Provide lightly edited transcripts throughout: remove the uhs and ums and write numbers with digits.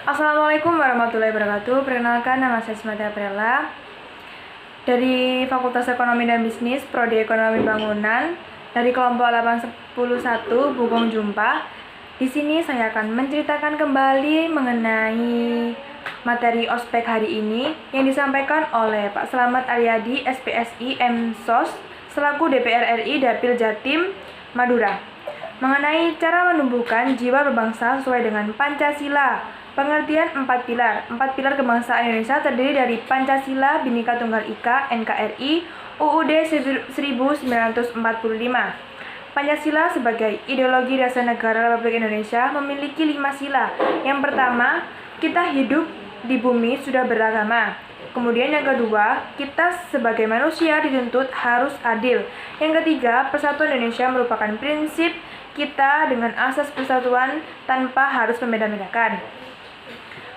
Assalamualaikum warahmatullahi wabarakatuh. Perkenalkan, nama saya Ismata Aprella dari Fakultas Ekonomi dan Bisnis, Prodi Ekonomi Bangunan, dari kelompok 811 Bugong Jumpa. Di sini saya akan menceritakan kembali mengenai materi ospek hari ini yang disampaikan oleh Pak Slamet Aryadi, SPSI MSOS, selaku DPR RI Dapil Jatim Madura, mengenai cara menumbuhkan jiwa berbangsa sesuai dengan Pancasila. Pengertian 4 pilar. 4 pilar kebangsaan Indonesia terdiri dari Pancasila, Bhinneka Tunggal Ika, NKRI, UUD 1945. Pancasila sebagai ideologi dasar negara Republik Indonesia memiliki 5 sila. Yang pertama, kita hidup di bumi sudah beragama. Kemudian yang kedua, kita sebagai manusia dituntut harus adil. Yang ketiga, persatuan Indonesia merupakan prinsip kita dengan asas persatuan tanpa harus membeda-bedakan.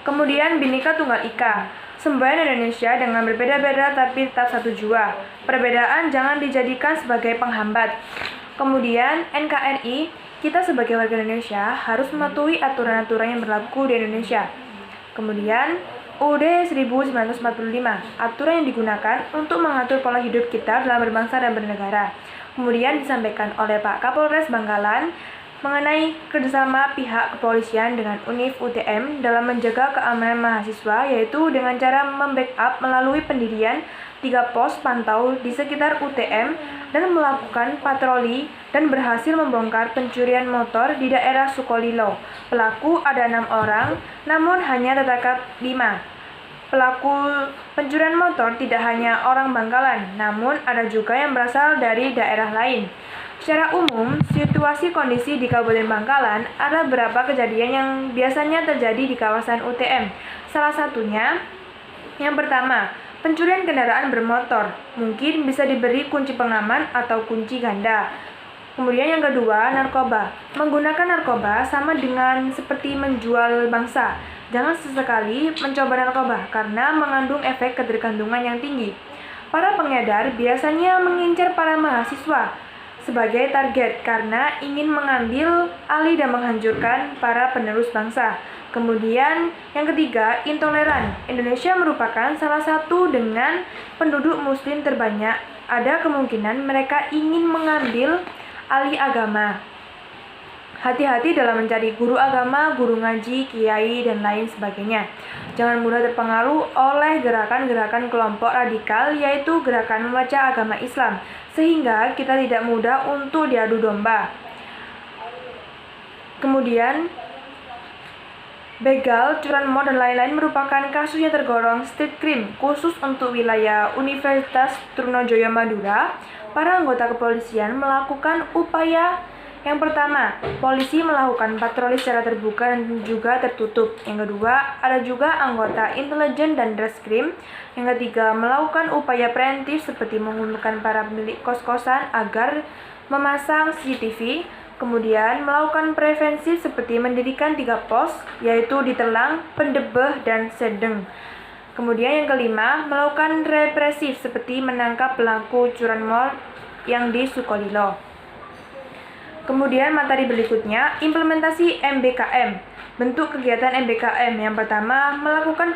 Kemudian Bhinneka Tunggal Ika, semboyan Indonesia dengan berbeda-beda tapi tetap satu jua. Perbedaan jangan dijadikan sebagai penghambat. Kemudian NKRI, kita sebagai warga Indonesia harus mematuhi aturan-aturan yang berlaku di Indonesia. Kemudian UUD 1945, aturan yang digunakan untuk mengatur pola hidup kita dalam berbangsa dan bernegara. Kemudian disampaikan oleh Pak Kapolres Bangkalan mengenai kerjasama pihak kepolisian dengan Univ UTM dalam menjaga keamanan mahasiswa, yaitu dengan cara membackup melalui pendirian 3 pos pantau di sekitar UTM dan melakukan patroli dan berhasil membongkar pencurian motor di daerah Sukolilo. Pelaku ada 6 orang, namun hanya tertangkap 5. Pelaku pencurian motor tidak hanya orang Bangkalan, namun ada juga yang berasal dari daerah lain. Secara umum, situasi kondisi di Kabupaten Bangkalan ada beberapa kejadian yang biasanya terjadi di kawasan UTM. Salah satunya, yang pertama, pencurian kendaraan bermotor. Mungkin bisa diberi kunci pengaman atau kunci ganda. Kemudian yang kedua, narkoba. Menggunakan narkoba sama dengan seperti menjual bangsa. Jangan sesekali mencoba narkoba karena mengandung efek ketergantungan yang tinggi. Para pengedar biasanya mengincar para mahasiswa sebagai target karena ingin mengambil alih dan menghancurkan para penerus bangsa. Kemudian yang ketiga, intoleran. Indonesia merupakan salah satu dengan penduduk muslim terbanyak. Ada kemungkinan mereka ingin mengambil alih agama. Hati-hati dalam mencari guru agama, guru ngaji, kiai, dan lain sebagainya. Jangan mudah terpengaruh oleh gerakan-gerakan kelompok radikal, yaitu gerakan membaca agama Islam, sehingga kita tidak mudah untuk diadu domba. Kemudian, begal, curanmor, dan lain-lain merupakan kasus yang tergolong street crime, khusus untuk wilayah Universitas Trunojoyo Madura. Para anggota kepolisian melakukan upaya. Yang pertama, polisi melakukan patroli secara terbuka dan juga tertutup. Yang kedua, ada juga anggota intelijen dan reskrim. Yang ketiga, melakukan upaya preventif seperti mengumpulkan para pemilik kos-kosan agar memasang CCTV. Kemudian, melakukan prevensi seperti mendirikan 3 pos, yaitu di Telang, Pendebeh, dan Sedeng. Kemudian yang kelima, melakukan represif seperti menangkap pelaku curanmor yang di Sukolilo. Kemudian materi berikutnya, implementasi MBKM. Bentuk kegiatan MBKM yang pertama, melakukan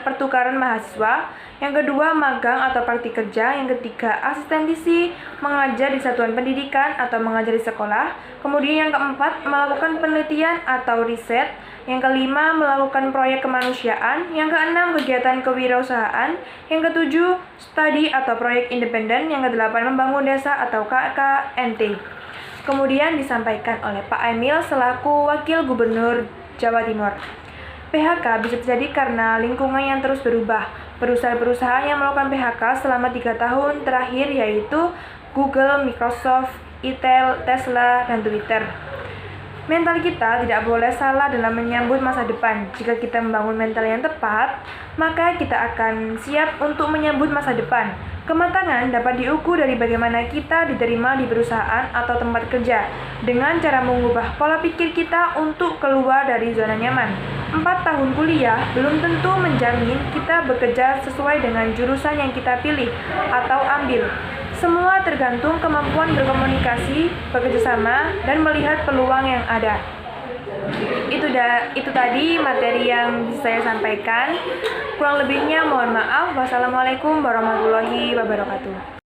pertukaran mahasiswa. Yang kedua, magang atau praktik kerja. Yang ketiga, asistensi mengajar di satuan pendidikan atau mengajar di sekolah. Kemudian yang keempat, melakukan penelitian atau riset. Yang kelima, melakukan proyek kemanusiaan. Yang keenam, kegiatan kewirausahaan. Yang ketujuh, studi atau proyek independen. Yang kedelapan, membangun desa atau KKNT. Kemudian disampaikan oleh Pak Emil selaku Wakil Gubernur Jawa Timur. PHK bisa terjadi karena lingkungan yang terus berubah. Perusahaan-perusahaan yang melakukan PHK selama 3 tahun terakhir yaitu Google, Microsoft, Intel, Tesla, dan Twitter. Mental kita tidak boleh salah dalam menyambut masa depan. Jika kita membangun mental yang tepat, maka kita akan siap untuk menyambut masa depan. Kematangan dapat diukur dari bagaimana kita diterima di perusahaan atau tempat kerja, dengan cara mengubah pola pikir kita untuk keluar dari zona nyaman. 4 tahun kuliah belum tentu menjamin kita bekerja sesuai dengan jurusan yang kita pilih atau ambil. Semua tergantung kemampuan berkomunikasi, bekerja sama, dan melihat peluang yang ada. Itu itu tadi materi yang bisa saya sampaikan. Kurang lebihnya mohon maaf. Wassalamualaikum warahmatullahi wabarakatuh.